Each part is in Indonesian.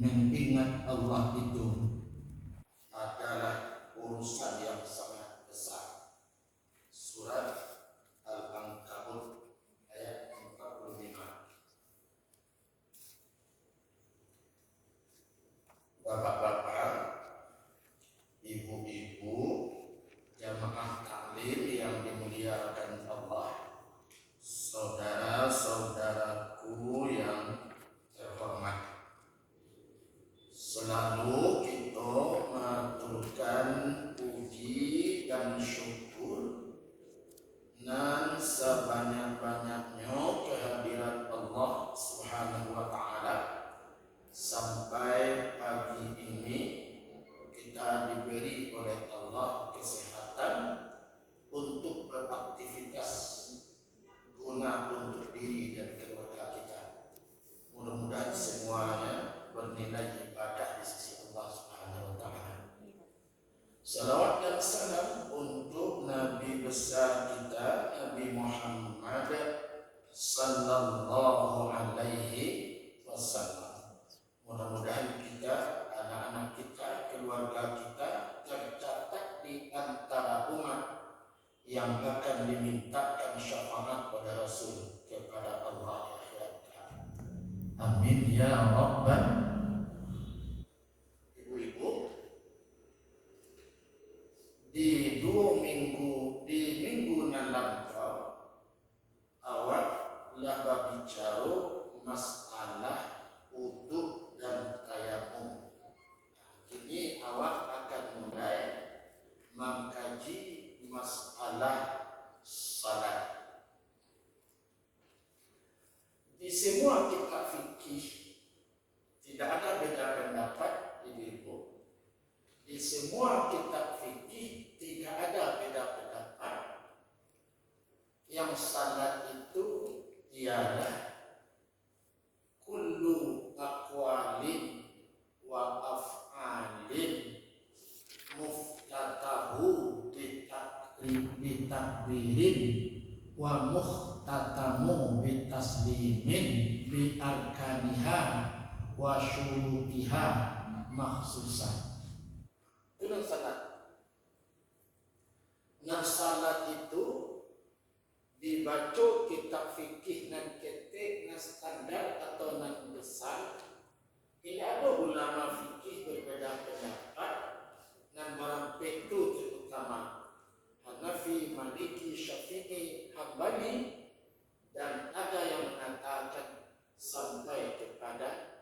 mengingat Allah itu adalah urusan yang sangat besar. Surat Al-Ankabut ayat 45. Bapak-bapak, ibu-ibu, jamaah taklim yang dimuliakan Allah, saudara-saudaraku yang terhormat, selalu kita mengaturkan puji dan syukur dan sebanyak-banyaknya kehadirat Allah Subhanahu wa Ta'ala. Sampai pagi ini kita diberi oleh Allah kesehatan untuk beraktivitas guna untuk diri dan keluarga kita. Mudah-mudahan semuanya bernilai ibadah di sisi Allah Subhanahu wa Ta'ala. Salawat dan salam untuk Nabi besar kita, Nabi Muhammad sallallahu alaihi wasallam. Mudah-mudahan kita, anak-anak kita, keluarga kita tercatat di antara umat yang akan dimintakan syafaat pada Rasul kepada Allah di akhirat. Amin ya Rabbal. Ibu-ibu, di minggu nan lampau awak telah bicara masalah wudu dan tayamum. Kini awak akan mulai mengkaji masalah salat. Di semua kitab fikih tidak ada beda pendapat, ibu-ibu. Di semua kitab fikih tidak ada beda pendapat yang salat itu ialah kullu aqwalin wa af'alin muftatahu bitakbirin wa muhtatamu bitaslimin bi arkaniha wa syurutiha makhsusah. Itu salat. Nah, salat itu dibaca kitab fikih nan ketik nan standar atau nan besar. Ini ada ulama fikih berbeda pendapat dan barang itu terutama Hanafi, Maliki, Syafi'i, Hambali, dan ada yang mengatakan sampai kepada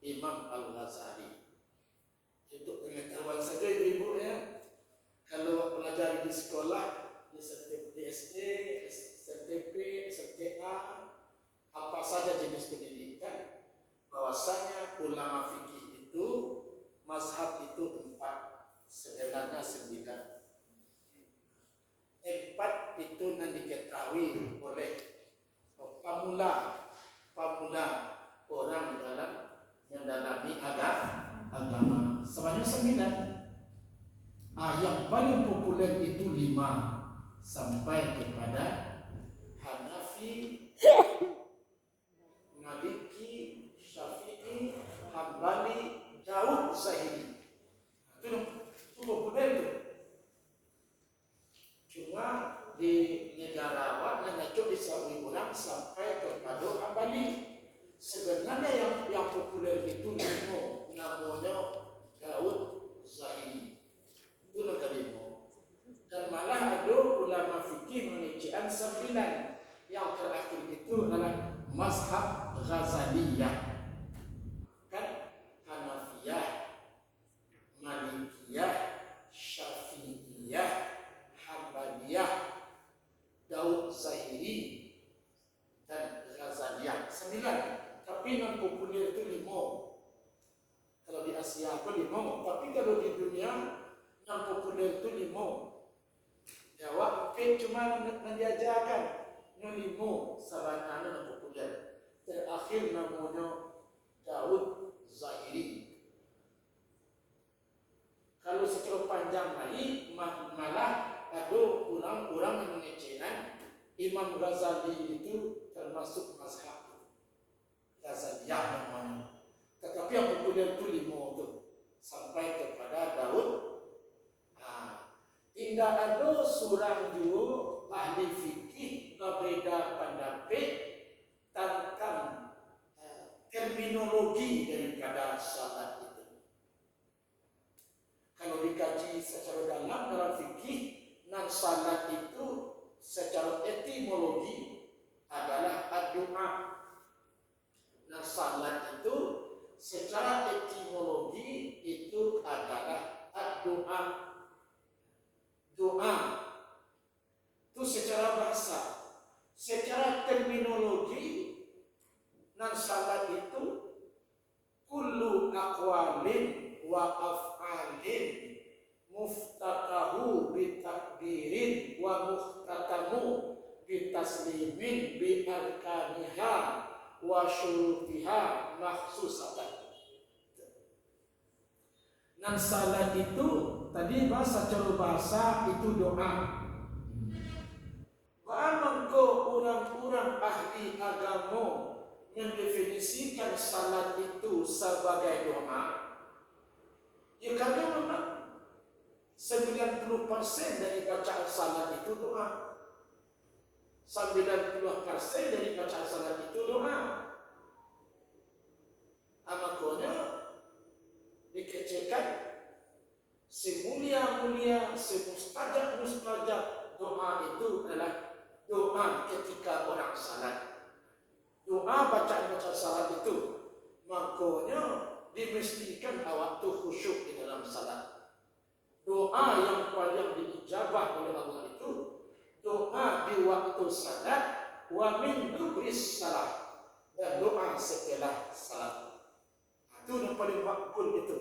Imam Al-Ghazali. Itu pengetahuan saja ibu ya. Kalau pelajari di sekolah, di SD, STP, STA, apa saja jenis pendidikan, bahwasanya ulama fikih itu, mazhab itu 4, sebenarnya 9. 4 itu yang diketahui oleh pemula orang dalam mendalami agama. Sebanyak 9. Yang paling populer itu 5 sampai kepada Hanafi, Maliki, Syafi'i, Hambali, Daud, Zahiri. Itu populer itu. Cuma di negara awak mengacu di Saudi ulang sampai kepada Hambali. Sebenarnya yang populer itu namanya Daud Zahiri. Itu negara. Dan malah ada ulama fikih menunjukkan 9. Yang terakhir itu adalah mazhab Ghazaliyah. Kan Hanafiyah, Malikiyah, Syafi'iyah, Hambaliyah, Daud Zahiri, dan Ghazaliyah. 9. Tapi non populer itu 5. Kalau di Asia itu 5. Tapi kalau di dunia non populer itu 5. Jawab cuma mendiajarkan non 5 sabananya non populer. Terakhir namanya Daud Zahiri. Kalau secara panjang lagi malah ada orang-orang yang mengecewakan Imam Ghazali itu termasuk mazhab Ghazaliyah namanya. Tetapi yang populer 95 tu sampai kepada Daud. Tidak ada seorang juga ahli fikih berbeda pendapat tentang terminologi daripada salat itu. Kalau dikaji secara dalam fikih, nan salat itu secara etimologi adalah doa. Nah, salat itu secara etimologi itu adalah doa. Doa itu secara bahasa. Secara terminologi, nah salat itu kullu aqwalin wa af'alin muftatahu bitakbirin wa muhtatamu bitaslimin bi arkaniha wa syurutiha makhsusatan. Nah salat itu tadi secara bahasa itu doa. Maka orang-orang ahli agama mendefinisikan salat itu sebagai doa. Ya karena memang 90% dari bacaan salat itu doa. 90% dari bacaan salat itu doa. Makanya dikecilkan semulia-mulia, semustajab-mustajab doa itu adalah doa ketika orang salat. Doa bacaan-bacaan salat itu makanya dimestikan waktu khusyuk di dalam salat. Doa yang paling diijabah oleh Allah itu doa di waktu salat wa min dubris salat, dan doa setelah salat. Itu yang paling makbul itu.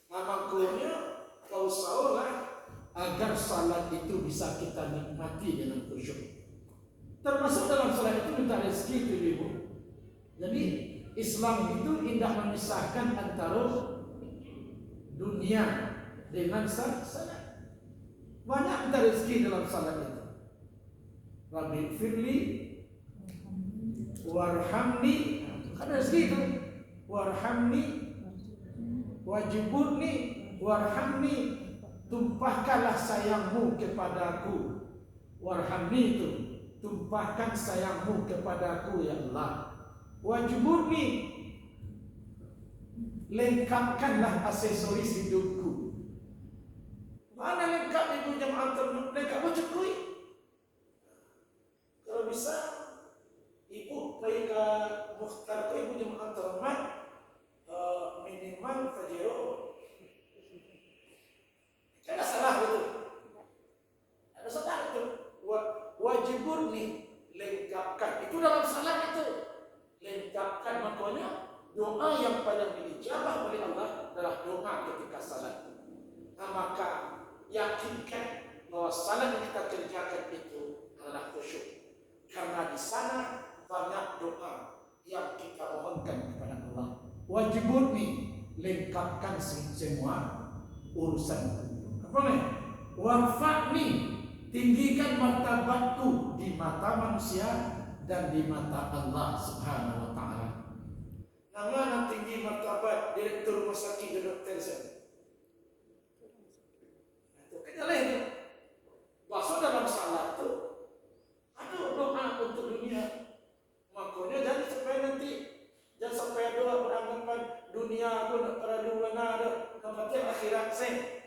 Makanya kau usahalah agar salat itu bisa kita nikmati dengan khusyuk. Termasuk dalam salat itu minta rezeki itu ibu. Jadi Islam itu indah memisahkan antara dunia dengan salat. Banyak minta rezeki dalam salat itu. Rabbi firli warhamni, kan rezeki itu. Warhamni wajibuni warhamni, tumpahkanlah sayangmu kepadaku. Warhamni itu tumpahkan sayangmu kepadaku ya Allah. Wajibuni, lengkapkanlah aksesoris hidupku. Mana lengkap ibu jemaah tertentu? Lengkap macam kui. Kalau bisa ibu pergi ke mukhtar ibu jemaah terhormat, minimal fajiro. Ada salah betul. Ada salah betul. Wajibun nih lengkapkan. Itu dalam salat itu. Lengkapkan, makanya doa yang paling diijabah oleh Allah adalah doa ketika salat. Maka yakinkan bahwa salat yang kita kerjakan itu adalah khusyuk. Karena di sana banyak doa yang kita mohonkan kepada Allah. Wajibun nih lengkapkan semua urusan. Apa nih? Warfa'ni, tinggikan martabatku di mata manusia dan di mata Allah Subhanahu wa taala. Nama tinggi martabat direktur rumah sakit Dr. Zen. Itu kenyalah itu. Masuk dalam salat itu ada doa untuk dunia. Makanya jangan sampai ada beranggapan dunia pun perlu mana ada akhirat sen.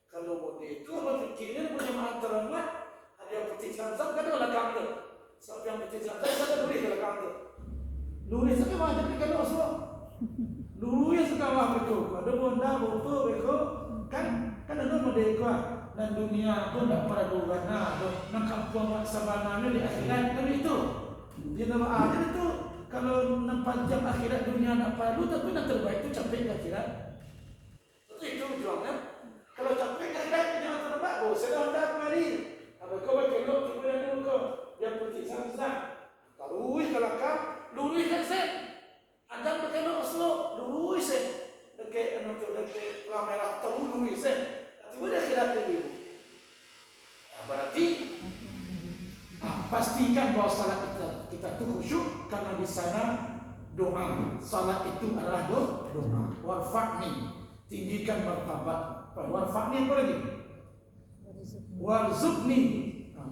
Kalau mau itu berfikirnya punya antara ada yang putih Zamzam kan ada kamu. Siapa yang putih Zamzam ada duit dalam kamu. Duit sampai mana tapi kalau semua. Duit sekarang betul. Ada benda betul betul kan ada modeka dan dunia pun tak pada duana ada nak kampung sabananya di akhirat kan itu. Dia nama ada itu kalau nampak jam akhirat dunia nak perlu tapi nak terbaik itu capek di akhirat. Itu juangnya. Kalau capek akhirat jangan terbaik. Oh, saya dah kemarin. Apa kau berkelok kemudian dulu kau yang putih Zamzam. Kalau kau lurus kan sen. Anda berkelok slow lurus sen. Dekat dekat kamera tahu lurus sen. Tapi dah akhirat dulu. Berarti pastikan bahwa salat kita tu khusyuk karena di sana doa. Salat itu adalah doa. Warfa'ni, tinggikan martabat. Warfa'ni apa lagi? Warzuqni,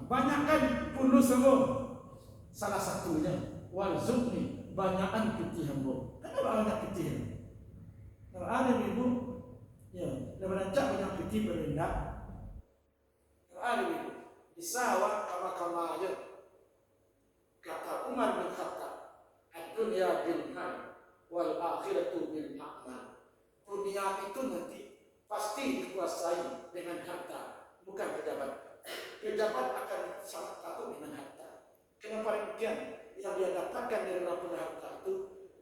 banyakkan puluh semua. Salah satunya warzuqni, banyakkan putih hamba. Kenapa banyak putih? Kalau ada ibu, ya, daripada banyak putih berendak. Kalau ada ibu, di sawah kama-kama aja. Kata Umar bin Khattab, ad-dunya bil mal wal akhiratu bil a'mal. Dunia itu nanti pasti dikuasai dengan harta, bukan pejabat. Pejabat akan sangat takut dengan harta. Kenapa demikian? Yang dia dapatkan dari rapor harta itu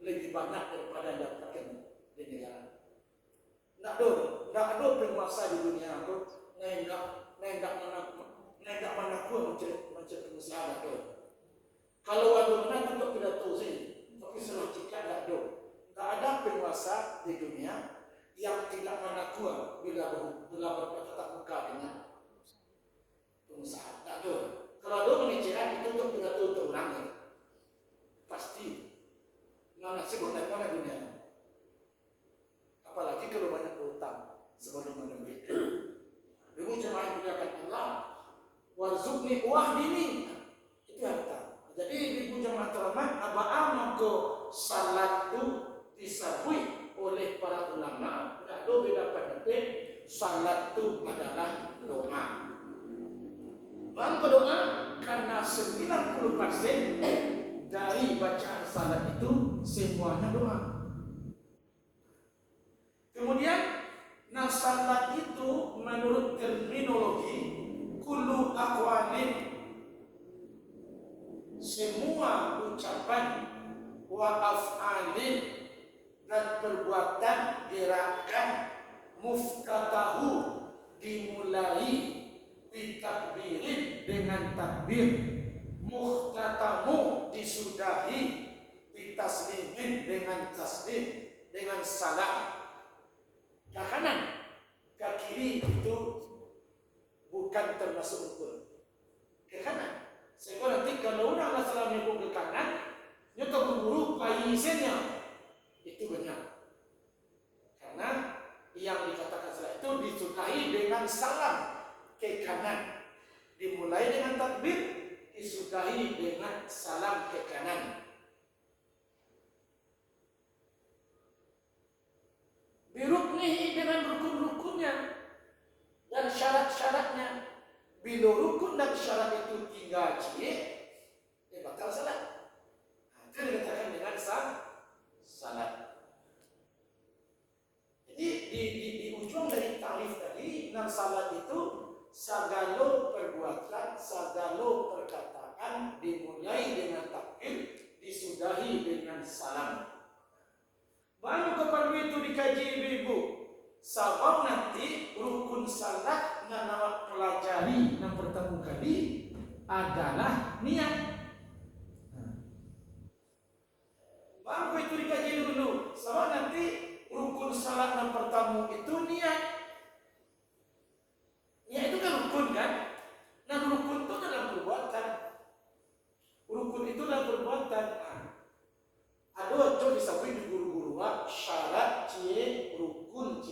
lebih banyak daripada yang dapatkan di negara. Tidak ada penguasa di dunia itu nendak mana pun macam pengusaha itu. Kalau ada mana untuk pidato sini, tapi selalu jika tidak ada. Tak ada penguasa di dunia yang tidak menakwa bila bertatap muka dengan pengusaha. Tak ada. Kalau ada pembicaraan itu untuk pidato untuk orang, pasti mana sebut dari mana dunia. Apalagi kalau banyak hutang sebelum ada duit. Ibu cuma menggunakan Allah, warzuqni wahdini, itu harta. Jadi ibu jemaah terhormat, apa ke salat itu disabui oleh para ulama. Tidak ada beda pendapat. Salat itu adalah doa. Bang doa karena 90% dari bacaan salat itu semuanya doa. Kemudian, salat itu menurut terminologi kullu aqwalin, semua ucapan wa af'alin dan perbuatan gerakan muftatahu dimulai ditakbirin dengan takbir, muhtatamu disudahi ditaslimin dengan taslim, dengan salam. Ke kanan, ke kiri itu bukan termasuk rukun. Ke kanan. Sehingga nanti kalau orang salam nyebut ke kanan, dia terburu payisennya. Itu benar. Karena yang dikatakan salat itu disudahi dengan salam ke kanan. Dimulai dengan takbir, disudahi dengan salam ke kanan. Biruknihi, dengan rukun-rukunnya dan syarat-syaratnya. Bila rukun dan syarat itu 3 dia batal salat. Itu dikatakan dengan salat. Jadi di ujung dari tarif tadi, salat itu segala perbuatan, segala perkataan dimulai dengan takbir, disudahi dengan salam. Baru kapan itu dikaji ibu-ibu? Sebab nanti rukun salat yang nak pelajari yang pertama kali adalah niat. Baru itu dikaji dulu. Sebab nanti rukun salat yang pertama itu niat. Niat itu kan rukun kan? Nah rukun itu dalam perbuatan. Rukun itu dalam perbuatan. Ada coba disebut di guru-guru syarat rukun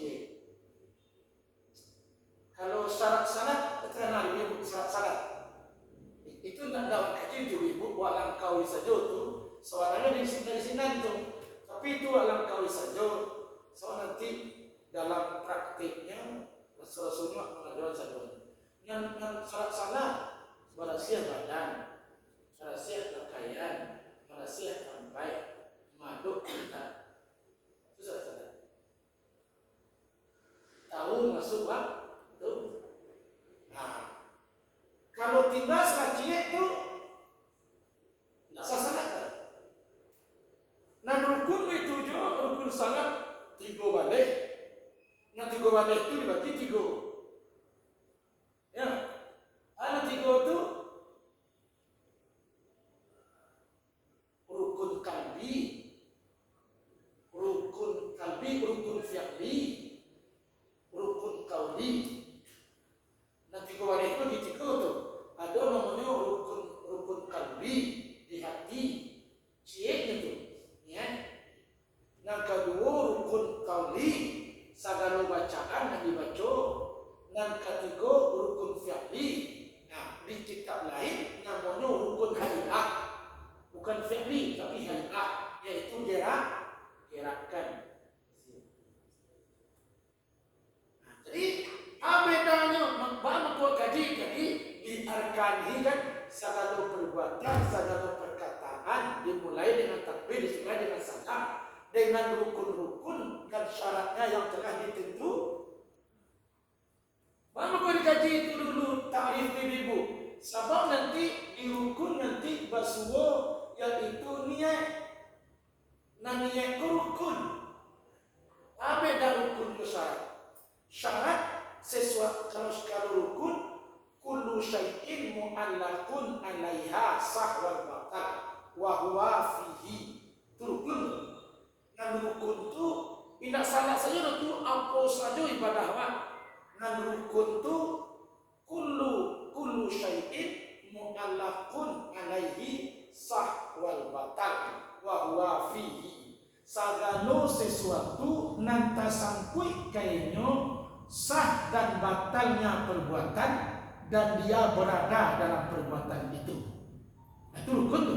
Kalau syarat salat, terkenal ibu syarat salat. Itu tidak dalam kaji itu ibu buat langkawi saja tu. Soalnya dari sini tu. Tapi itu langkawi saja. So nanti dalam praktiknya Rasulullah mengajarkan saja. Yang syarat salat, berasiah badan, berasiah pakaian, berasiah sampai maduk kita. Itu syarat salat. Tahu masuk waktu. Nah, kalau tinggal sekecil itu tidak sah salat. Nah, rukun itu juga rukun salat 3 balik. Nah, 3 balik itu dibagi 3. Ya, ada 3 itu rukun kalbi, rukun fi'li, rukun kauli. Nanti kau ada itu di tiga tu. Ada namanya rukun kalbi di hati, ciek itu, ya. tadi sagala bacaan yang dibaca dan ketiga rukun fi'li. Nah, di kitab lain namanya rukun hay'ah, bukan fi'li tapi hay'ah, yaitu gerakan. Nah, jadi apa bedanya? Makna kaji jadi di arkani kan segala perbuatan, segala perkataan dimulai dengan takbir, disertai dengan salam, dengan rukun-rukun dan syaratnya yang telah ditentu. Mama kau dikaji itu dulu takrif ibu. Sebab nanti di rukun nanti basuwo yaitu niat. Nah niat itu rukun. Apa dah rukun itu syarat? Syarat sesuatu kalau rukun kullu syai'in mu'allaqun 'alaiha sah wal batal wa huwa fihi. Itu rukun. Nah rukun itu tidak salah saja itu apa saja ibadah awak. Nah rukun itu kullu syai'in mu'allaqun 'alaihi sah wal batal wa huwa fihi. Sagala sesuatu nan tasangkui kainyo sah dan batalnya perbuatan dan dia berada dalam perbuatan itu. Itu rukun tu.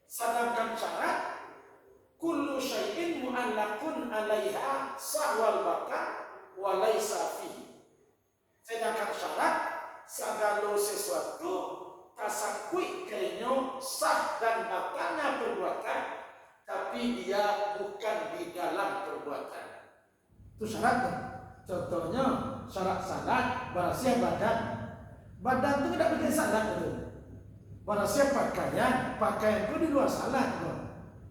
Sedangkan syarat kullu syai'in mu'allaqun 'alaiha sahwal batal wa laisa fihi. Sedangkan syarat segala sesuatu tasakui kainyo sah dan batalnya perbuatan tapi dia bukan di dalam perbuatan. Itu syaratnya. Contohnya syarat salat bersih badan. Badan itu tidak bikin salat itu. Bersih pakaian itu di luar salat itu.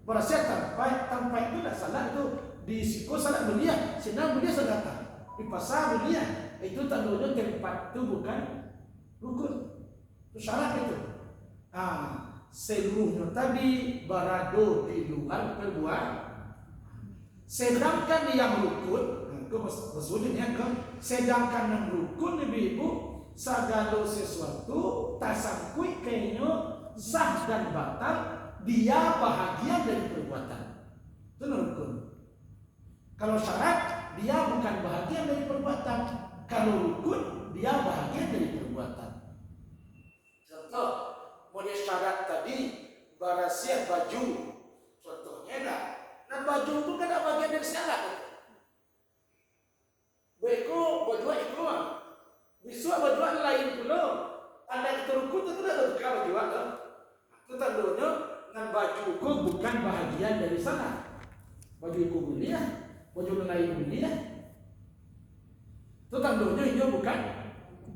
Bersih tempat itu tidak salat itu. Di siku salat belia, senang belia sedekah. Di pasar belia, itu tandanya tempat itu bukan rukun. Itu syarat itu. Seluruhnya tadi berada di luar perbuatan. Sedangkan yang rukun, maksudnya sedangkan yang rukun ibu segala sesuatu tasangkui kayaknya sah dan batal dia bahagian dari perbuatan. Itu rukun. Kalau syarat dia bukan bahagian dari perbuatan. Kalau rukun dia bahagian dari perbuatan. Contoh, model syarat tadi barasiah baju. Contohnya dah. Dan baju itu kan ada bagian dari syarat. Beko baju itu bisa baju lain pula. Anda kita rukun itu tidak ada baju itu. Itu tandanya dengan baju itu bukan bahagian dari syarat. Baju itu mulia, baju lain mulia. Itu tandanya ini bukan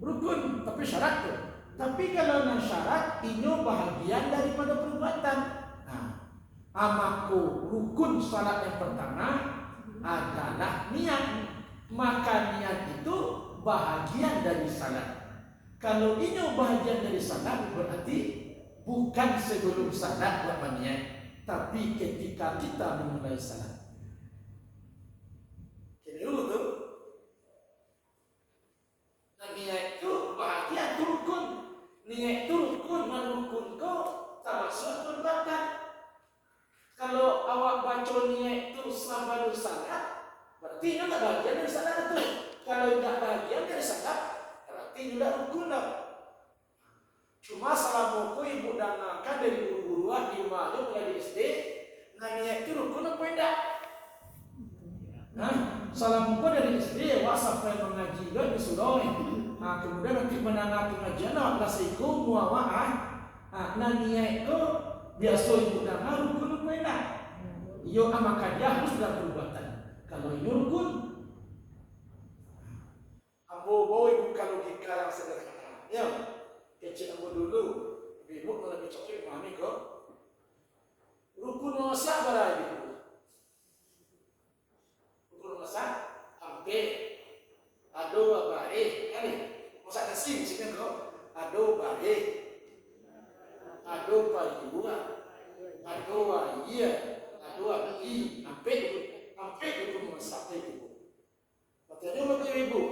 rukun tapi syarat itu. Tapi kalau nan syarat ini bahagian daripada perbuatan. Amaku rukun salat yang pertama adalah niat. Maka niat itu bahagian dari salat. Kalau ini bahagian dari salat berarti bukan sebelum salat buat niat, tapi ketika kita memulai salat. Jadi itu niat itu bahagian rukun. Niat itu rukun, rukun kau termasuk perbuatan. Kalau awak baca niat itu selama salat, berarti ini tidak bahagian dari salat itu. Kalau tidak bahagian dari salat, berarti tidak rukun. Cuma selama ku ibu dengarkan dari guru-guruan di Malu mulai di SD, niat itu rukun apa tidak? Selama ku dari SD, awak sampai mengaji di Sudoi. Kemudian nanti mendengar pengajian, awak kasih ku muawah. Niat itu biasa ibu dengar rukun apa tidak? Iyo maka dia harus dalam perbuatan. Kalau ini rukun, ambo bawa ibu kalau logika yang sederhana. Ya, kecil ambo dulu, ibu kalau lebih cocok mami kok. Rukun masa berapa ibu? Rukun masa, ampe, ado baik, kan? Masa kasih sini kok, ado baik, ado paribuan, ado iya. Dua i sampai itu sampai itu. Katanya bagi ibu,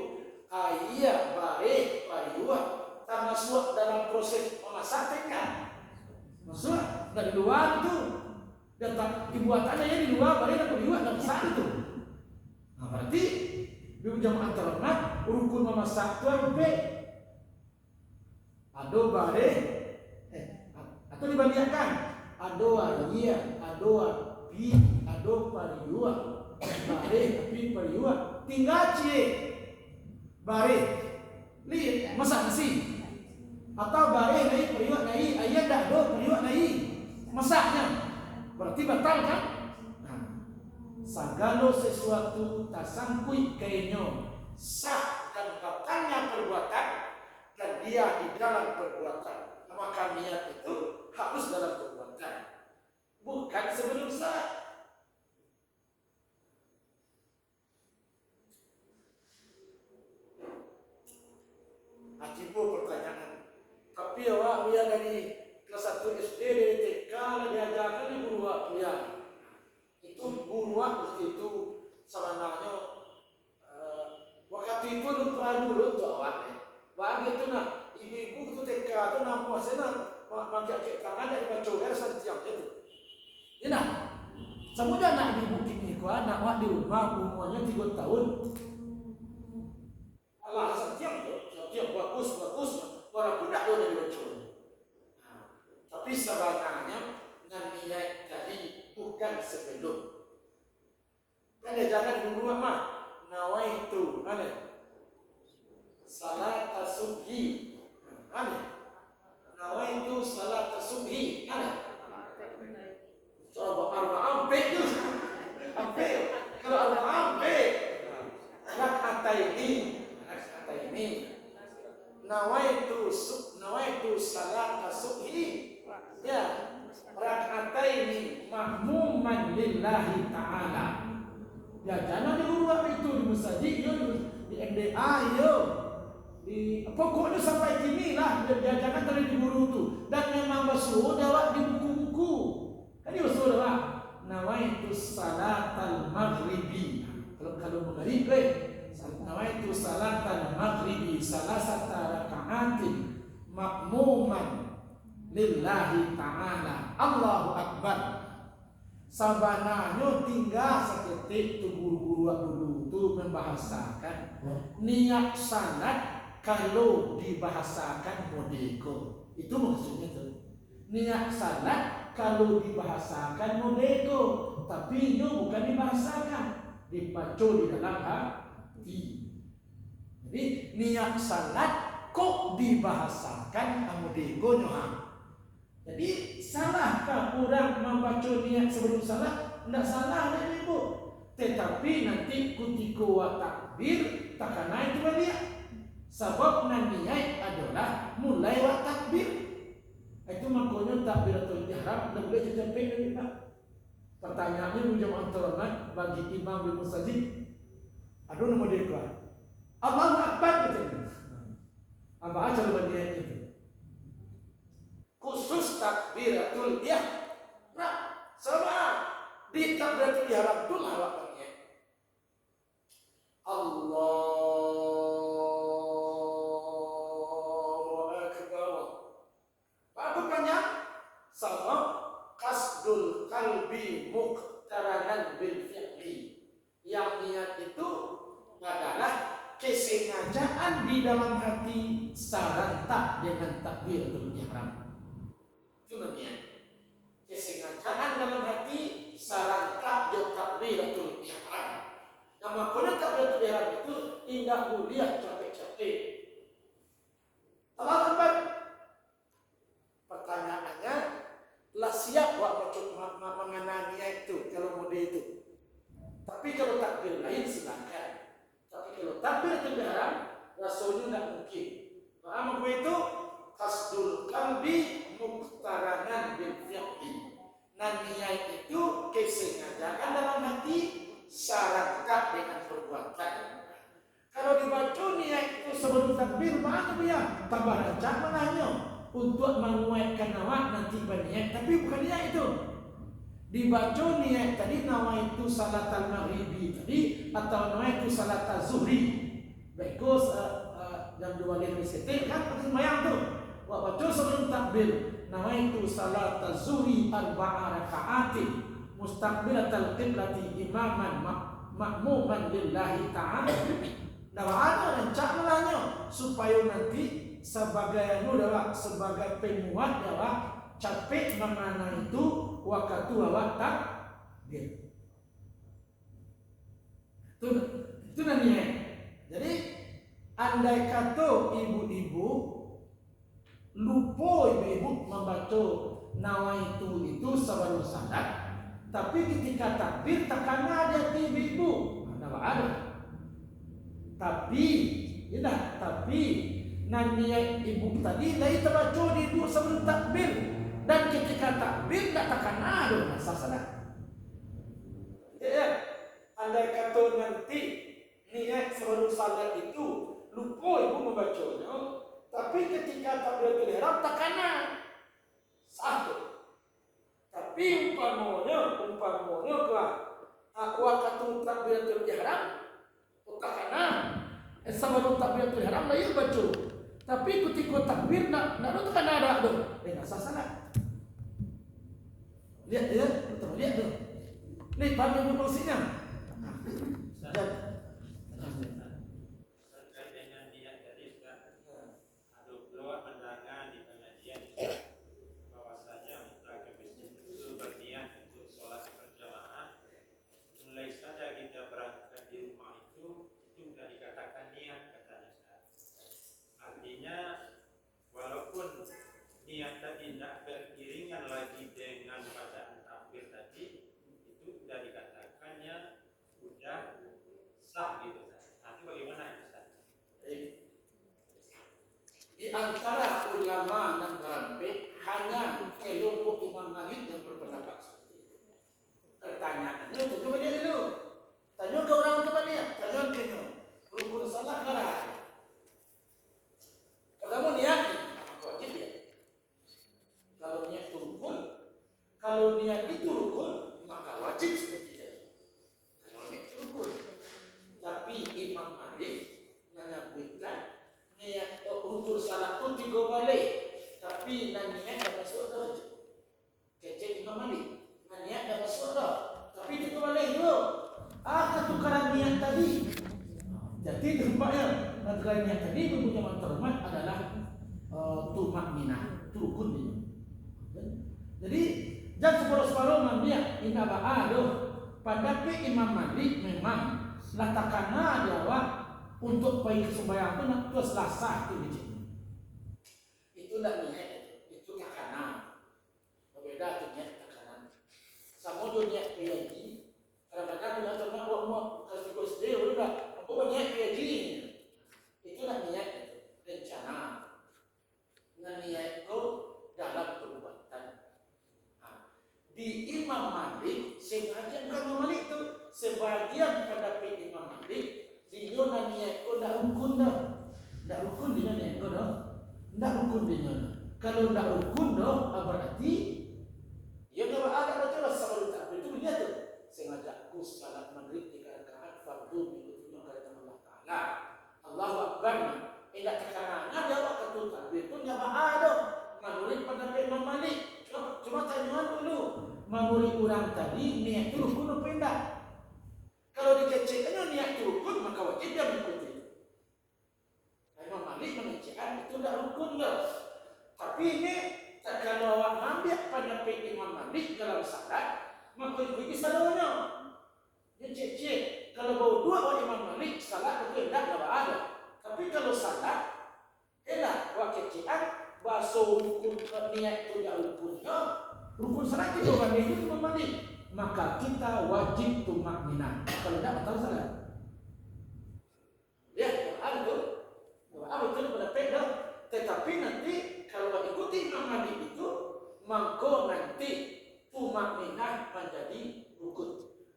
iya baik pariwa termasuk dalam proses memasaknya. Masuk dari luar itu Dan dibuatannya ya di luar, balik dan beriwak dan besar itu. Nah, berarti di jamaah terhormat rukun memasak itu apa? Ado bare, atau dibandingkan ado iya, ado pi, ado pariua, bare api pariua, tinggal cie bare, li masak nasi, atau bare nai pariua nai, ayah dah do pariua nai, masaknya. Berarti batal kan? Nah, segala sesuatu tasangkui kainyo sah dan batalnya perbuatan dan dia di dalam perbuatan. Maka niat itu harus dalam perbuatan, bukan sebelum sah. Akibu pertanyaan. Tapi awak dia dari kelas 1 SD dari TK diajarkan di guru ya. Itu guru waktu itu sebenarnya waktu itu lupa dulu tuh awak. Bagi itu nak ibu-ibu itu TK itu nampak sana pakai tangan dari bacoler setiap itu. Ini nak semudah nak ibu kini ku anak awak di rumah umurnya 3 tahun. Allah setiap bagus orang budak tu dari bacoler. Tapi sebenarnya dengan niat tadi bukan sebelum. Kan dia jangan dulu mah nawaitu mana? Salat subhi. Mana? Nawaitu salat subhi. Mana? Coba arba'ah tu. Apa? Kalau arba'ah rakaataini. Nawaitu salat subhi. Ya, rakataini mahmuman lillahi ta'ala. Ya, jangan di rumah itu di masjid, di MDA, di pokoknya sampai kini lah dia jangan dari di guru tu. Dan memang basuh dawak di buku-buku. Kan dia basuh dawak. Nawaitu salatal maghribi. Kalau maghrib, nawaitu salatal maghribi salasata raka'atin makmuman lillahi ta'ala. Allahu Akbar. Sabananya tinggal seketik tu guru-guru dulu tu membahasakan niat salat kalau dibahasakan modeko. Itu maksudnya tu. Niat salat kalau dibahasakan modeko, tapi itu bukan dibahasakan, dipacu di dalam hati. Jadi niat salat kok dibahasakan modeko nyoha. Jadi salahkah orang membaca niat sebelum salat? Tidak salah dari ibu. Tetapi nanti ketika awak takbir takkan naik itu dia. Sebab niat adalah mulai awak takbir. Itu makanya takbiratul ihram tidak boleh tercapai dari Pak. Pertanyaannya menjawab terhormat bagi imam di masjid. Ada nama dia kuat. Allahu Akbar gitu. Apa aja lu niat itu? Khusus takbiratul ihram sama di takbiratul ihram itu lawakannya Allahu Akbar. Apa panjang? Sama kasdul qalbi muqtaranan bil fi'li. Yang niat itu adalah kesengajaan di dalam hati serentak dengan takbiratul ihram. Niat kesengajaan dalam hati serentak dengan takbiratul ihram. Nama kena takbiratul ihram itu indah mulia capek-capek. Allah Akbar. Pertanyaannya, lah siap buat mengenai niat itu kalau mode itu. Tapi kalau takbir lain silakan. Tapi kalau takbiratul ihram rasulnya tidak mungkin. Paham itu? Kasdul qalbi muqtaranan bil fi'li. Dan niat itu kesengajaan dalam hati serentak dengan perbuatan. Kalau dibaca niat itu sebelum takbir, mana dia? Tambah rancang mananya untuk menguatkan awak nanti berniat, tapi bukan niat itu. Dibaca niat tadi nawaitu salatal maghribi tadi atau nawaitu salatal zuhri. Bagus jam 2 lebih setel kan sembahyang tu. Baca sebelum takbir nawaitu salat zuhri arba'a raka'atin mustaqbilatal qiblati imaman makmuman lillahi ta'ala. Nah, ada rencananya supaya nanti sebagai sebagai penguat capek mana itu waktu awak takbir. Itu namanya. Jadi andai kata ibu-ibu lupa ibu membaca nawaitu itu sebelum salat, tapi ketika takbir takkan ada ibu. Ada. Tapi niat ibu tadi dari terbaca di ibu sebelum takbir, dan ketika takbir tak takkan ada masa salat. Ya, andai kata nanti niat sebelum salat itu lupa ibu membacanya, tapi ketika takbiratul ihram takkan satu. Tapi umpamanya aku akan takbiratul ihram takkan sebelum takbiratul ihram lah ya baca. Tapi ketika takbir nak takkan ada tu. Nak salah. Lihat ya, betul lihat tu. Ni bagi fungsinya. Niat tadi tidak beriringan lagi dengan bacaan takbir tadi, itu sudah dikatakannya sudah sah gitu. Nanti bagaimana itu sah? Di antara ulama dan rampik hanya kelompok Imam Malik yang berpendapat seperti itu. Pertanyaannya coba dia dulu. Tanya ke orang tua dia, tanya ke dia. Rukun salat mana? Kamu niat wajib ya. Kalau niat itu rukun, kalau niat itu rukun, maka wajib seperti itu. Kalau niat itu rukun. Tapi Imam Malik menyebutkan niat untuk salat pun juga boleh, tapi niat dapat surga. Kecil Imam Malik, niat dapat surga, tapi juga boleh juga. Tukaran niat tadi. Jadi tempatnya tukaran niat tadi mempunyai matlamat adalah tumakninah, rukun ini. Jadi jangan separuh-separuh membiak inna ba'aduh. Pada Imam Malik memang latakana jawab untuk pergi ke sembahyang itu nak terus lasah itu biji. Itu tak niat, itu takana. Berbeda tu niat takana. Sama tu niat PIG. Kadang-kadang dia cakap buat kalau ikut sedih sudah. Apa niat PIG? Itu nak niat rencana. Nah niat itu dalam perbuatan. Di Imam Malik sebagian Imam Malik itu sebagian pada Imam Malik dia niat itu dah rukun dah. Dah rukun dia niat itu dah. Dah rukun dia. Kalau dah rukun dah berarti dia dah ada baca sebelum takbir itu dia tu. Sengaja aku salat maghrib 3 rakaat fardu mengikuti kata Allah Taala. Allahu Akbar. Tidak terkena ada waktu takbir itu nya ada. Menurut pendapat Imam Malik. Cuma tanya dulu. Menurut orang tadi niat itu rukun atau tidak? Kalau dikecilkan niat itu rukun maka wajib dia mengikuti. Imam Malik mengecilkan itu tidak rukun dah. Tapi ini kalau awak ambil pendapat Imam Malik dalam salat maka ikuti salatnya. Dia cek. Kalau bawa dua orang Imam Malik salat itu tidak ada. Tapi kalau salat enak wakecian basuh rukun niat itu tidak rukunnya. Rukun salat itu orang itu Imam Malik. Maka kita wajib tumakninah. Kalau tidak batal salat. Lihat ada tu. Apa itu pada pegang. Tetapi nanti kalau ikuti Imam Malik itu maka nanti tumakninah menjadi rukun.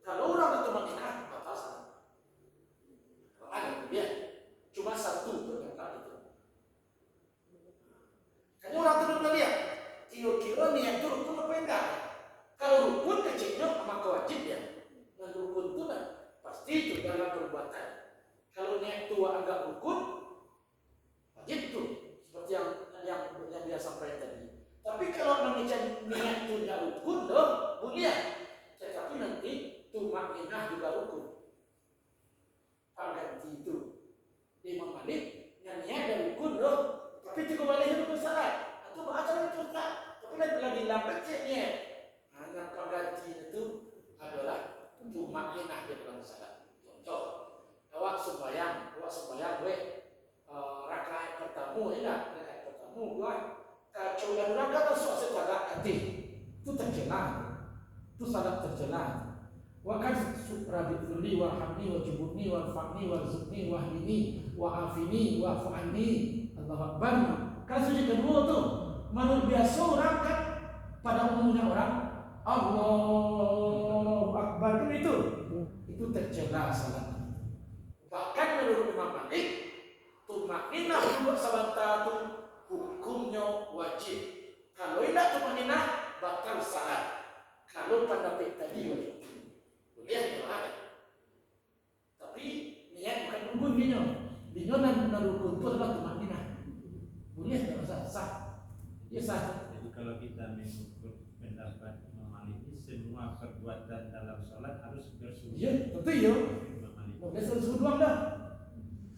Kalau orang tumakninah batal salat. Ada dia. Cuma satu perkataan itu. Kan orang tu dah lihat. Kira-kira niat itu rukun apa enggak? Kalau rukun kecilnya maka wajib ya. Dan rukun itu pasti itu dalam perbuatan. Kalau niat itu agak rukun, wajib itu. Seperti yang dia sampaikan tadi. Tapi kalau kecil niat. Yang pengganti itu adalah tumakninah di dalam salat. Contoh, awak sembahyang rakaat pertama rakaat pertama buat kecuali rakaat masuk secara hati. Itu tercela. Itu salat tercela. Wa kan rabi dzulli wa hamni wa jubni wa fa'ni wa zubni wa hdini wa afini wa fa'ani. Allahu Akbar. Kan sujud kedua tuh menurut biasa orang kan pada umumnya orang Allahu Akbar kan itu tercela salat. Bahkan menurut Imam Malik tumakninah dua sabanta itu hukumnya wajib. Kalau tidak tumakninah batal salat. Kalau pendapat tadi wajib. Boleh doa. Tapi niat bukan rukun dia. Dia dan rukun itu adalah tumakninah. Boleh tidak sah. Ya sah. Jadi kalau kita mengikut pendapat Imam Malik ini, semua perbuatan dalam sholat harus bersujud. Ya, betul ya. Imam Malik. Boleh seluruh doang dah.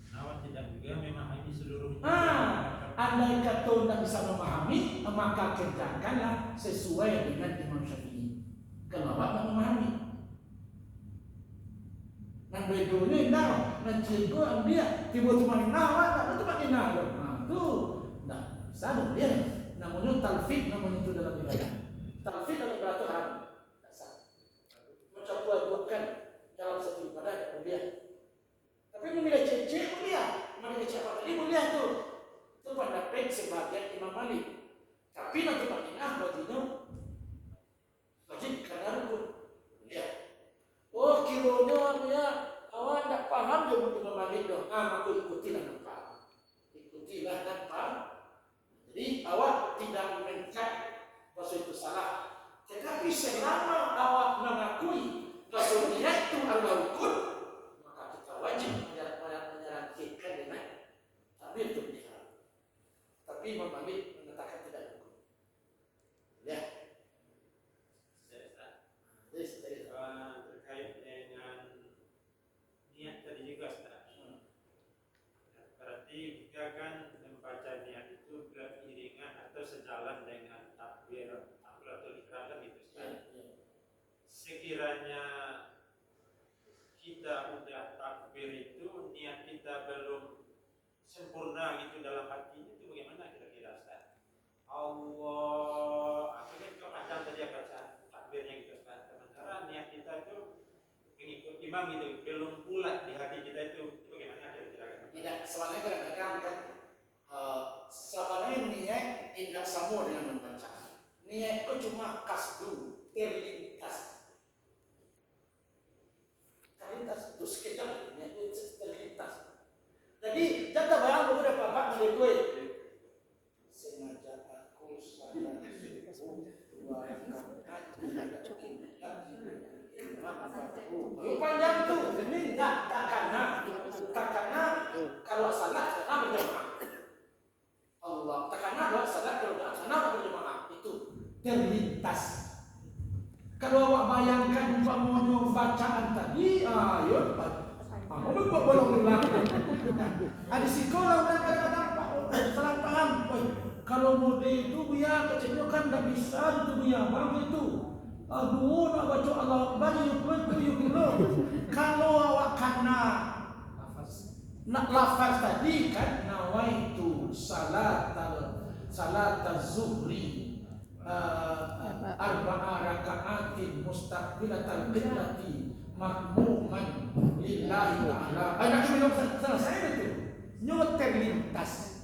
Awak tidak juga memahami seluruhnya. Andai kata tidak bisa memahami, maka kerjakanlah sesuai dengan Imam Syafi'i. Kalau awak tak memahami, nan begonya indah, nan cikgu dia tiba tumanin awak tak tumanin awak. Tu, nah, sama dia. Namanya talfid, namanya itu dalam ibadah. Talfid dalam ibadah Tuhan. Tak sah. Macam buat-buatkan dalam satu ibadah tak boleh. Tapi memilih cecek mulia, memilih siapa tadi mulia tu. Itu pendapat sebagian Imam Malik. Tapi nanti pakinah baginya wajib karena rukun. Lihat. Oh kironya dia awak tak faham dia Imam Malik dah. Maka ikutilah dan faham. Ikutilah dan faham. Jadi awak tidak mencat bahasa itu salah. Tetapi selama awak mengakui bahasa niat itu adalah rukun, maka kita wajib menyerangkan dengan takbir takbir. Tapi Imam Malik mengatakan tidak rukun. Ya. Terkait dengan niat tadi juga, Ustaz. Berarti kita kan membaca niat itu beriringan atau sejalan dengan takbir atau ikrar itu, Ustaz. Sekiranya kita udah takbir itu, niat kita belum sempurna gitu dalam hati itu bagaimana kira-kira, Ustaz? Allah, aku kan kau macam tadi baca takbirnya gitu, Ustaz. Sementara niat kita itu mengikut imam gitu, belum bulat di hati kita itu bagaimana kira-kira? Tidak, soalnya kadang-kadang kan sebenarnya niat tidak sama dengan membaca. Niat itu cuma kasdu, terlintas. Terlintas itu sekejap, niat itu terlintas. Jadi jangan bayang beberapa bapak melalui sengaja aku salah panjang tu ini tak karena kalau salat karena berjamaah Allah tak karena kalau salat karena berjamaah itu terlintas. Kalau awak bayangkan umpamanya bacaan tadi ayo kamu buat bolong belakang. Ada sekolah dan kadang-kadang salah paham. Kalau mode itu biar kecilnya kan tak bisa itu biar baru itu. Aduh nak baca Allah Akbar yuk. Kalau awak kena nak lafaz tadi kan nawaitu salat zuhri arba'a raka'atin mustaqbilatal qiblati makmuman lillahi ta'ala. Nak cuma selesai itu. Nyot terlintas.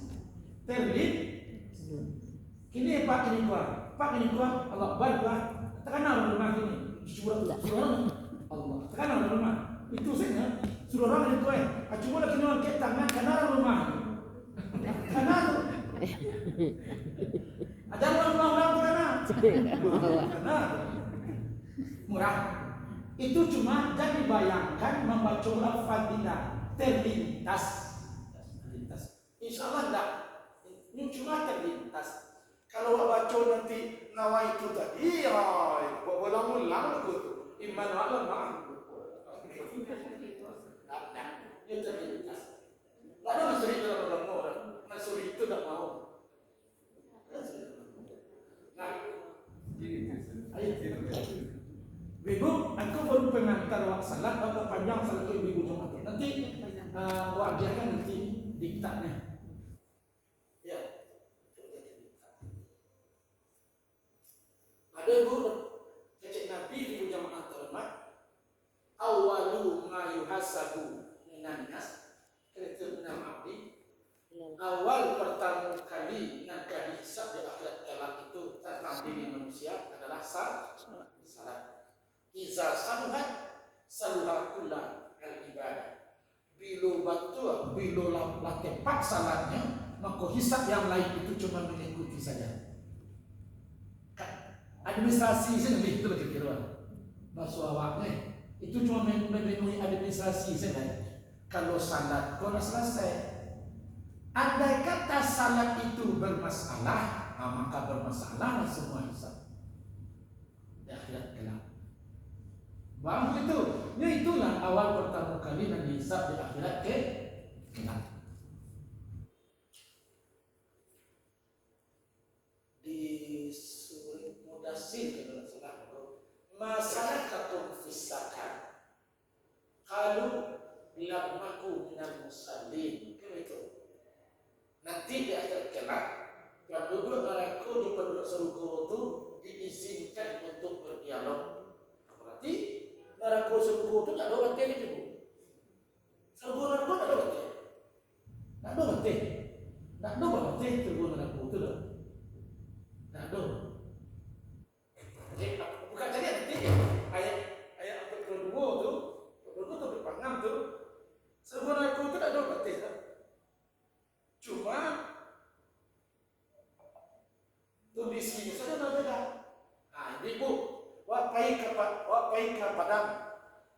Kini Pak ini gua Allah Akbar gua. Tekan rumah ini. Surah Allah. Tekan rumah. Itu saja. Surah orang itu cuma lagi nak ke tangan kana rumah. Kana. Ada orang kana. Kana. Murah. Itu cuma jadi bayangkan membaca lafaz tidak terlintas. Insyaallah enggak. Ini cuma terlintas. Kalau baca nanti nawaitu tadi, ulang-ulang tu. Iman Allah itu terlintas. Lalu Nasri itu dalam orang. Nasri itu tak mau. Nah, Ibu, aku baru pengantar wak salat atau panjang salat ke ibu jemaah. Nanti wak dia kan nanti diktatnya. Ya. Ada ibu kecik Nabi ibu jemaah terhormat. Awalu ma yuhasabu minan nas. Kereta enam abdi. Awal pertama kali yang dihisab di akhirat kelak itu tentang diri manusia adalah salat. Iza saluhat saluhat kullah al-ibadah. Bila tepat salatnya, maka hisab yang lain itu cuma mengikuti saja. Administrasi saja lebih itu lebih kira. Bahasa awaknya itu cuma memenuhi administrasi saja. Kalau salat kau dah selesai. Andai kata salat itu bermasalah, maka bermasalah semua hisab di akhirat kelak. Baru itu, itulah awal pertama kali yang dihisab di akhirat kelak. Di surat Mudassir kalau salah masyarakat fisakan kalau lam naku minal musallin itu nanti di akhirat kelak penduduk neraka di penduduk surga itu diizinkan untuk berdialog. Berarti neraka surga itu tak ada batin itu. Surga neraka tak ada batin. Tak ada batin. Tak ada batin surga neraka itu dah. Tak ada. Jadi bukan tadi nanti ayat 42 tu, 42 tu berpanggam tu. Surga neraka itu tak ada batin. Cuma kondisinya saja berbeda. Nah, ini bu, wapai ke padang,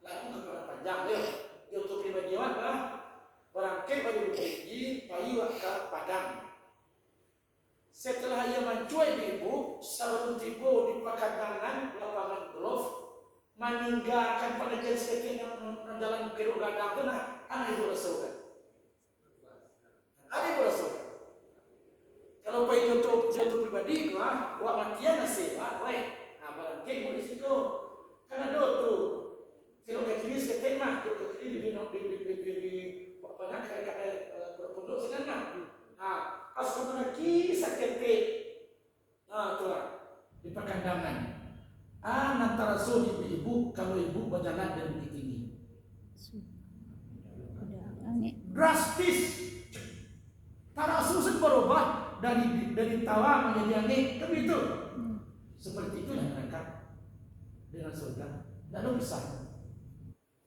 lalu ke padang panjang dia. Dia untuk pribadi mana? Berangkat bagi pergi, payu ke padang. Setelah ia mencuai di ibu, selalu tiba di pakandangan lapangan golf, meninggalkan pada jenis ketika yang menjalan ke gadang itu, nah, anak ibu rasulkan. Anak ibu rasulkan. Kalau payu untuk pribadi, wah matian nasi, baik. Nah, barangkali boleh situ. Karena tu, kalau kekiri seketemah, kalau kekiri di apa nak pondok sekarang. Nah, pas kamu lagi seketem, tu lah di perkandangan. Antara suami ibu kalau ibu berjalan dari bukit tinggi. Drastis. Tarasus berubah dari tawa menjadi angin, kan begitu? Seperti itulah mereka dengan surga. Lalu bisa.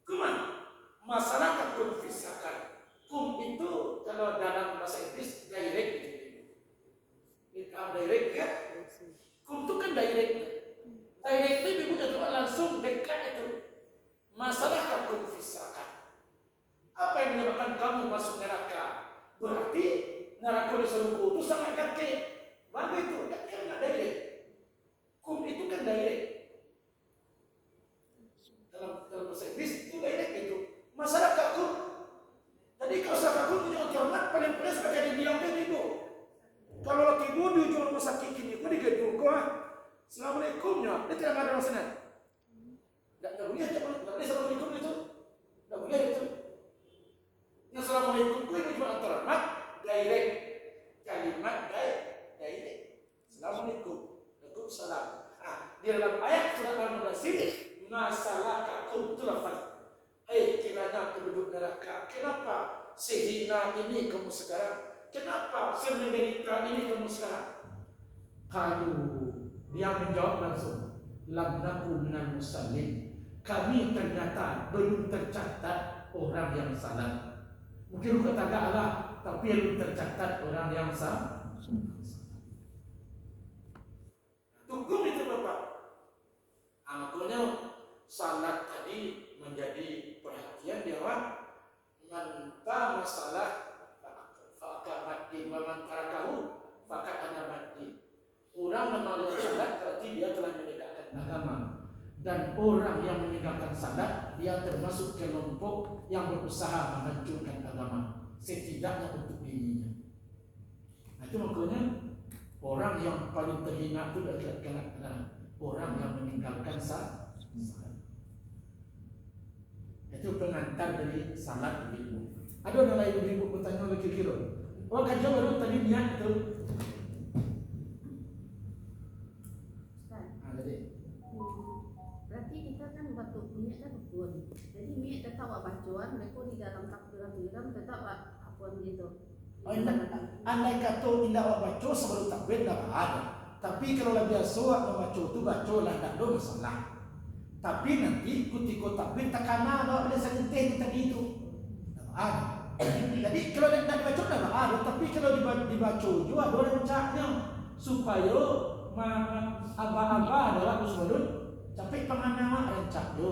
Kemana? Masyarakat konfiskan. Kum itu kalau dalam bahasa Inggris direct. Direct kan? Kum itu kan direct. Direct itu bukan langsung dekat itu. Masyarakat konfiskan. Apa yang menyebabkan kamu masuk neraka? Berarti neraka di surga itu sangat dekat. Baru itu kan direct. Kum itu kan direct. Dalam bahasa Inggris itu direct itu. Masyarakat kum. Jadi kalau masyarakat kum punya hormat paling paling sebagai dibilang dia itu. Kalau laki ibu di ujung rumah sakit ini, kau digedung kau. Assalamualaikumnya, dia tidak ada orang sana. Tak boleh assalamualaikum itu. Tak boleh itu. Yang assalamualaikum kau itu cuma antara mat direct. Kalimat direct. Assalamualaikum. Waalaikumsalam. Di dalam ayat surat Al-Mudassir, masalah kakum itu lafaz. Kiranya penduduk neraka, kenapa sehina ini kamu sekarang? Kenapa semenderita ini kamu sekarang? Kalau dia menjawab langsung, lam naku minal musallin. Kami ternyata belum tercatat orang yang salat. Mungkin kata agak Allah, tapi belum tercatat orang yang salat. Tunggu itu Bapak. Makanya salat tadi menjadi perhatian dia orang. Manta masalah fakar mati, memantara kau fakar ada mati. Orang menolak salat berarti dia telah menegakkan agama. Dan orang yang menegakkan salat dia termasuk kelompok yang berusaha menghancurkan agama, setidaknya untuk dirinya. Nah, itu makanya orang yang paling terhina itu adalah orang yang meninggalkan salat. Itu pengantar dari salat ibu. Ada orang lain ibu bertanya lagi kira. Oh kajian baru tadi niat itu. Jadi. Berarti kita kan waktu niat kan rukun. Jadi niat tetap bacaan, mereka di dalam takbiran tetap apun gitu. Andai kata tidak baca sebelum takbir tidak ada. Tapi kalau biasa membaca itu baca lah tidak ada masalah. Tapi nanti ketika takbir tak kena ada sentensi tadi itu. Ada. Jadi kalau tidak dibaca tidak ada. Tapi kalau dibaca juga ada rencana supaya abah-abah adalah usulun capek penganama rencana.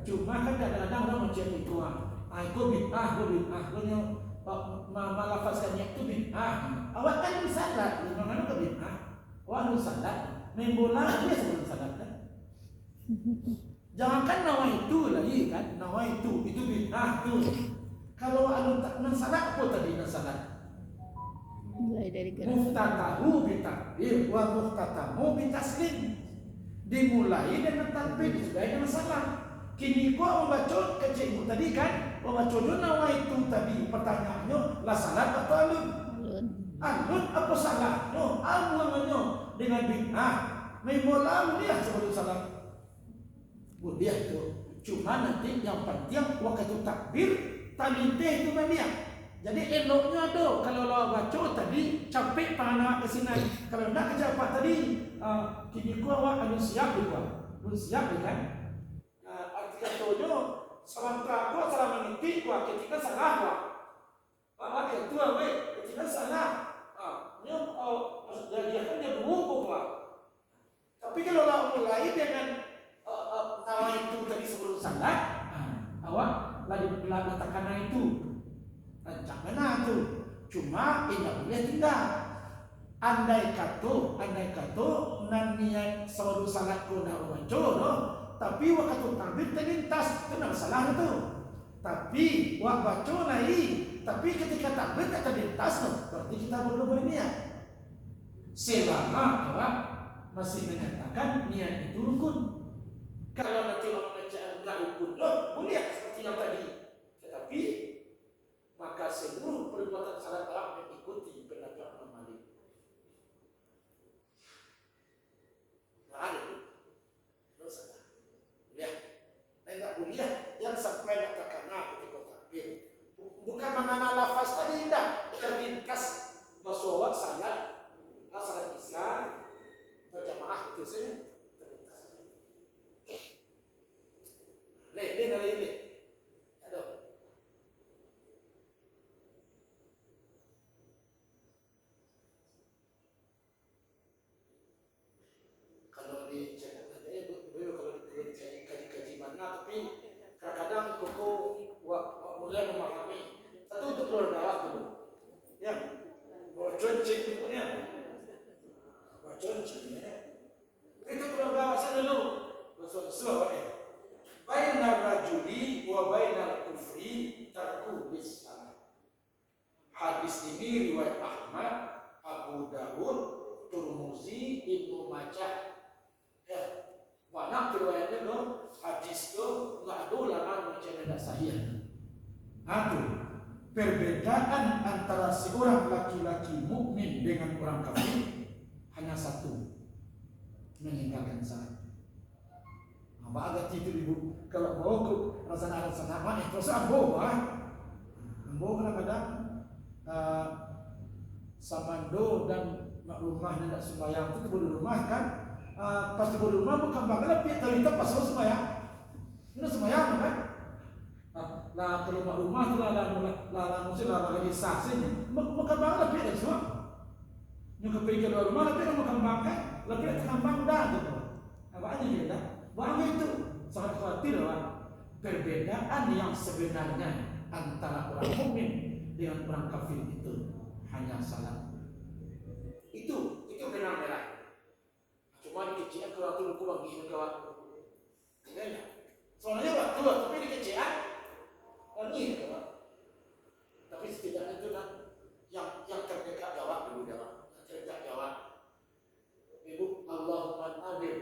Cuma kan kadang-kadang orang macam itu aku bid'ah, malafazkannya itu bid'ah. Awak kan salat, mana ke bid'ah? Awak salat, main bola dia sebelum salat kan? Jangankan nawa itu lagi kan, nawa itu bid'ah tu. Kalau alun tak salat apa tadi salat? Mulai dari Muftatahu bitakbir wa muftatamu bitaslim. Dimulai dengan takbir disudahi dengan salam. Kini kau membaca kecil tadi kan, membaca nawa itu tadi pertanyaannya lah salat atau alun? Alun apa salat? No, alunnya dengan bid'ah. Membola dia sebelum salam. Dia tu. Cuma nanti yang penting waktu takbir talinteh itu dia. Jadi eloknya ada kalau lo baca tadi capek panah ke sini. Kalau nak kecapat tadi kini ku awak alun siap juga. Alun siap kan? Arti katanya sementara ku salah mengerti ku ketika salah ku. Awak ketua we ketika salah. Dia kan dia berhubung ku. Tapi kalau lo mulai dengan nama itu tadi sebelum salat, awak lagi letakkan itu. Jangan tu. Cuma tidak boleh tinggal. Andai kata nan niat sebelum salat ko nak baca doh, tapi waktu takbir terlintas, itu nak salah tu. Tapi wak baca lagi, tapi ketika takbir tak terlintas, berarti kita belum berniat. Selama awak masih menyatakan niat itu rukun. Kalau nanti orang baca enggak rukun, boleh seperti yang tadi. Tetapi maka seluruh perbuatan salat awak mengikuti pendapat Imam Malik. Nah, ada dosa. Ya, tidak boleh yang sampai nak terkena ketika takbir. Bukan mengenal lafaz tadi tidak terlintas bahwa salat Isya berjamaah itu saja terlintas. Ini. Kadang koko mulai memahami satu untuk keluar darah dulu ya bocor ceknya itu keluar darah dulu betul baina rajuli wa baina kufri tarku bisalah. Hadis ini riwayat Ahmad, Abu Dawud, Tirmizi, Ibnu Majah. Ya, banyak riwayatnya loh. Hadis itu enggak ada larangan macam tidak sahih. Itu perbedaan antara seorang laki-laki mukmin dengan orang kafir hanya satu, meninggalkan salat. Apa agak itu ibu kalau mau ke rasana mana terus ambo kadang-kadang samando dan mak rumahnya tidak sembahyang itu boleh rumah kan pasti boleh rumah bukan bagaimana pihak terlibat pas sembahyang itu sembahyang kan lah kalau mak rumah tu lah mesti lah lagi saksinya bukan bagaimana pihak itu semua yang kepikir luar rumah tapi orang mengembangkan lebih terkembang dah gitu apa aja kita bahwa itu sangat khawatir perbedaan yang sebenarnya antara orang mukmin dengan orang kafir itu hanya salat. Itu benar merah. Cuma dikecian kalau tu kurang gini kawan. Tidak. Soalnya waktu tapi dikecian ini kawan. Tapi setidaknya itu kan yang terdekat jawab dulu jawab. Terdekat jawab. Ibu Allahumma amin.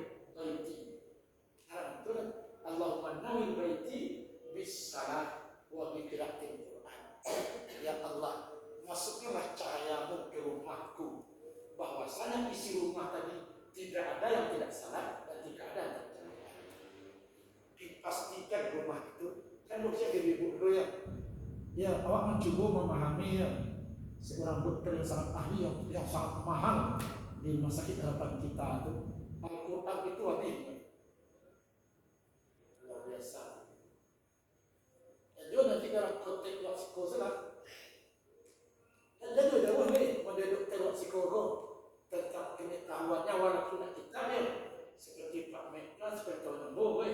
Nawwir baiti bis salah wa bi qiraatil Quran. Ya Allah, masukkanlah cahayamu ke rumahku, bahwasanya isi rumah tadi tidak ada yang tidak salah dan tidak ada yang tercela. Dipastikan rumah itu kan maksudnya ibu dulu ya awak mencoba memahami ya seorang dokter yang sangat ahli yang sangat mahal di rumah sakit harapan kita itu. Al-Quran itu adil, luar biasa. Dan juga nanti dalam konteks psikologi lah, dan juga jauh nih model dokter psikologi tentang pengetahuannya walaupun kita ya seperti Pak Mekah, seperti Tuan Nembo,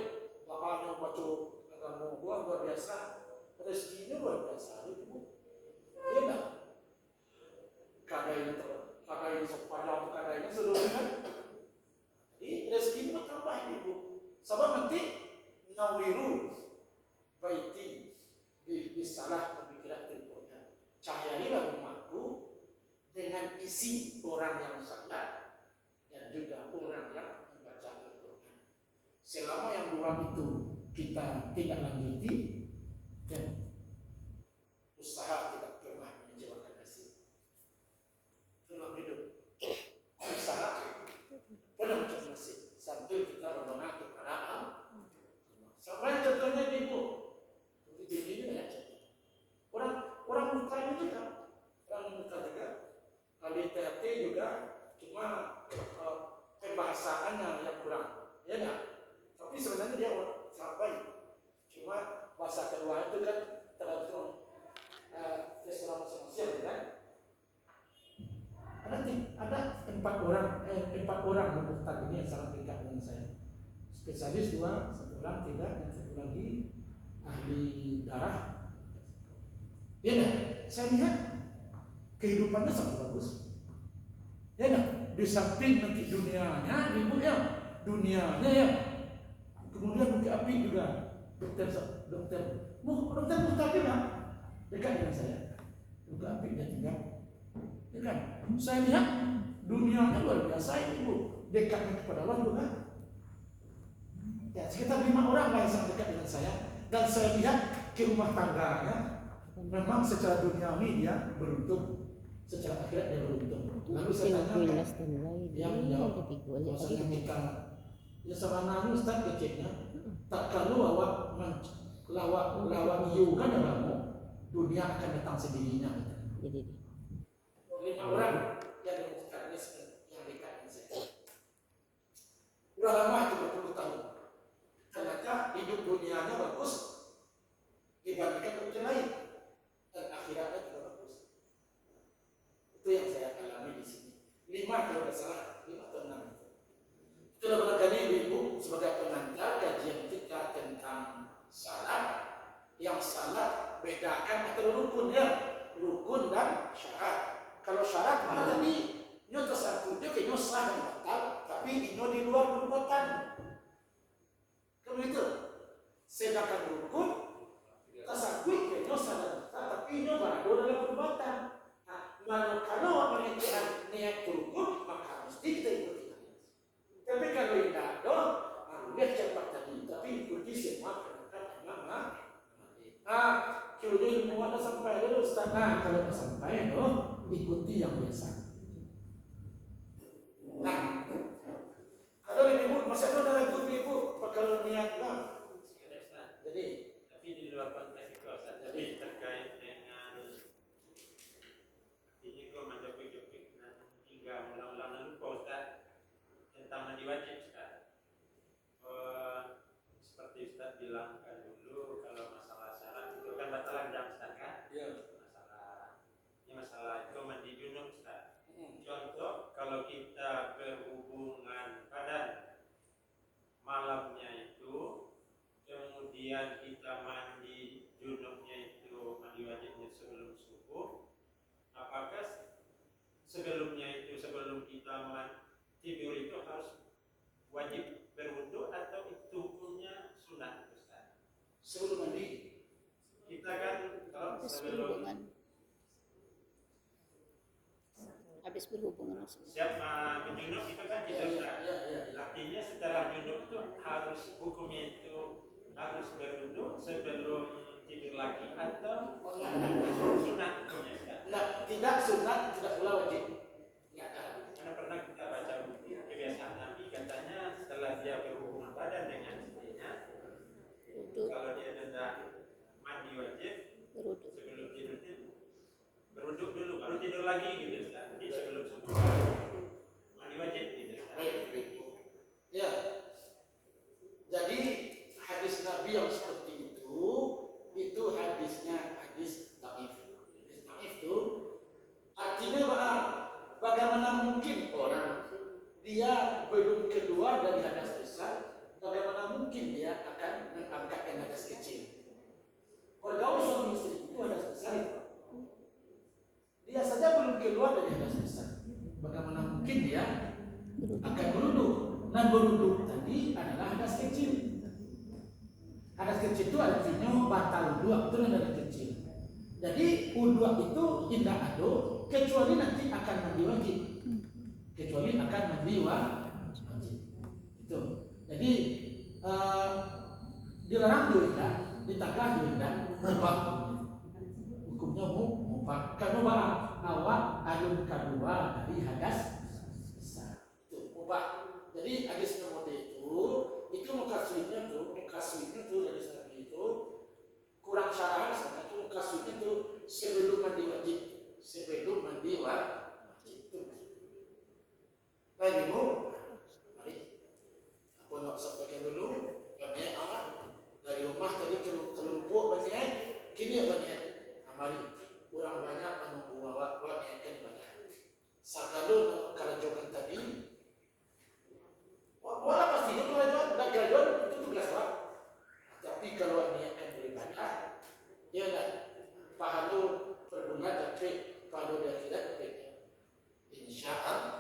bahannya baca agama gua luar biasa, rezekinya luar biasa itu, ya enggak? Kadainya sepanjang kadainya seluruhnya, jadi rezekinya bertambah ibu. Sebab nanti nawiru baiti di salah pemikiran timurnya, cahayailah rumahku dengan isi orang yang salat dan juga orang yang membaca Al-Quran. Selama yang dua itu kita tidak lanjuti, dan usaha tidak pernah mengecewakan hasil. Dalam hidup usaha pernah mencari hasil sambil kita berdoa kepada Allah. Sampai contohnya ibu, ini ya orang muka ini juga, ahli THT juga, cuma pembahasannya yang kurang, ya enggak? Tapi sebenarnya dia sangat baik, cuma bahasa kedua itu kan tergantung restoran masing-masing, kan? Ada empat orang dokter ini yang sangat dekat dengan saya. Spesialis 2, 1 orang tidak, dan 1 lagi ahli darah. Ya enggak? Saya lihat kehidupannya sangat bagus. Ya enggak? Di samping nanti dunianya, ibu ya, dunianya ya. Kemudian Bukit Api juga dokter Mustaqim lah, dekat dengan saya. Bukit Api dia tinggal. Ya kan? Saya lihat dunianya luar biasa ibu, dekatnya kepada Allah juga. Ya, sekitar 5 orang lah yang sangat dekat dengan saya, dan saya lihat ke rumah tangganya memang secara duniawi dia beruntung, secara akhirat dia beruntung. Lalu saya tanya dia menjawab, bahwasanya kita ya sebenarnya Ustaz kecilnya tak kalau lawak iu kan kamu, dunia akan datang sendirinya. Jadi 5 orang yang dekat dengan saya. Udah lama itu berpuluh tahun. Ternyata hidup dunianya bagus dibandingkan dunia lain, dan akhiratnya juga bagus. Itu yang saya alami di sini. 5 kalau tidak salah, 5 atau 6 itu. Itulah barangkali ibu sebagai pengantar kajian kita tentang salat. Yang salat bedakan antara rukun ya, rukun dan syarat. Kalau syarat mana tadi? Nyo tersangkutnya ke nyo sah dan batal, tapi nyo di luar perbuatan. Kalau itu, sedangkan rukun tersangkut ke nyo sah dan batal, tapi nyo berada dalam perbuatan. Nah, kalau mengingat niat rukun, maka mesti kita ikuti. Tapi kalau tidak ada, lihat cepat tadi, tapi ikuti semua perintah imam. Kira-kira ilmu ada sampai dulu Ustaz. Kalau tak sampai, ikuti yang biasa. Nah, kalau ibu masih ada lagu ibu, kalau niat lah. Jadi, tapi di luar konteks itu Ustaz, jadi terkait dengan ini kok menjepit-jepit hingga ulang-ulang lupa Ustaz tentang mandi wajib Ustaz. Seperti Ustaz bilang kan dulu, kalau masalah syarat itu kan batalan jam Ustaz kan? ya. Masalah itu mandi junub Ustaz. Contoh kalau kita berhubungan badan malamnya itu, kemudian kita mandi junubnya itu, mandi wajibnya sebelum subuh, apakah sebelumnya itu, sebelum kita tidur itu harus wajib berwudu atau itu punya sunat Ustaz? Sebelum mandi Kita kan kalau sebelum habis berhubungan siap berjunub itu kan kita Ustaz. Artinya setelah junub itu harus hukumnya itu harus berwudu sebelum tidur lagi atau Oh, enggak. sunat hukumnya Ustaz? Nah, tidak sunat, tidak pula wajib. Enggak ada. Karena pernah kita baca buku kebiasaan Nabi katanya setelah dia berhubungan badan dengan istrinya, Wudhu, kalau dia hendak mandi wajib berwudhu. sebelum tidur berwudhu dulu baru tidur lagi gitu Ustaz. Jadi sebelum subuh mandi wajib gitu Ustaz. Baik, baik. Ya. Jadi hadis Nabi yang seperti itu hadisnya hadis dhaif. Hadis dhaif itu artinya bagaimana mungkin orang dia belum keluar dari hadas besar, bagaimana mungkin dia akan mengangkat yang hadas kecil? Bergaul suami istri itu hadas besar itu. Dia saja belum keluar dari hadas besar. Bagaimana mungkin dia akan berwudhu? Nah, berwudhu tadi adalah hadas kecil. Hadas kecil itu artinya batal wudhu itu hadas kecil. Jadi wudhu itu tidak ada kecuali nanti akan mandi wajib. Kecuali akan mandi wajib. Itu. Jadi dilarang juga, ditagih juga, mubah. Hukumnya mubah. Karena awak alun kedua dari hadas besar. Itu mubah. Jadi hadis nomor itu mukaswitnya tuh dari Nabi itu kurang syarahan sama itu mukaswitnya tuh sebelum mandi wajib itu. Baik ibu, mari aku nak sampaikan dulu banyak dari rumah tadi kelompok banyak, kini banyak. Mari kurang banyak menunggu awak banyakkan banyak. Sakalo kerajokan tadi. Wala pastinya kalau gajon itu tugas Pak. Tapi kalau niatkan beribadah, ya kan pahala berbunga tapi pahala di akhirat beda. Insyaallah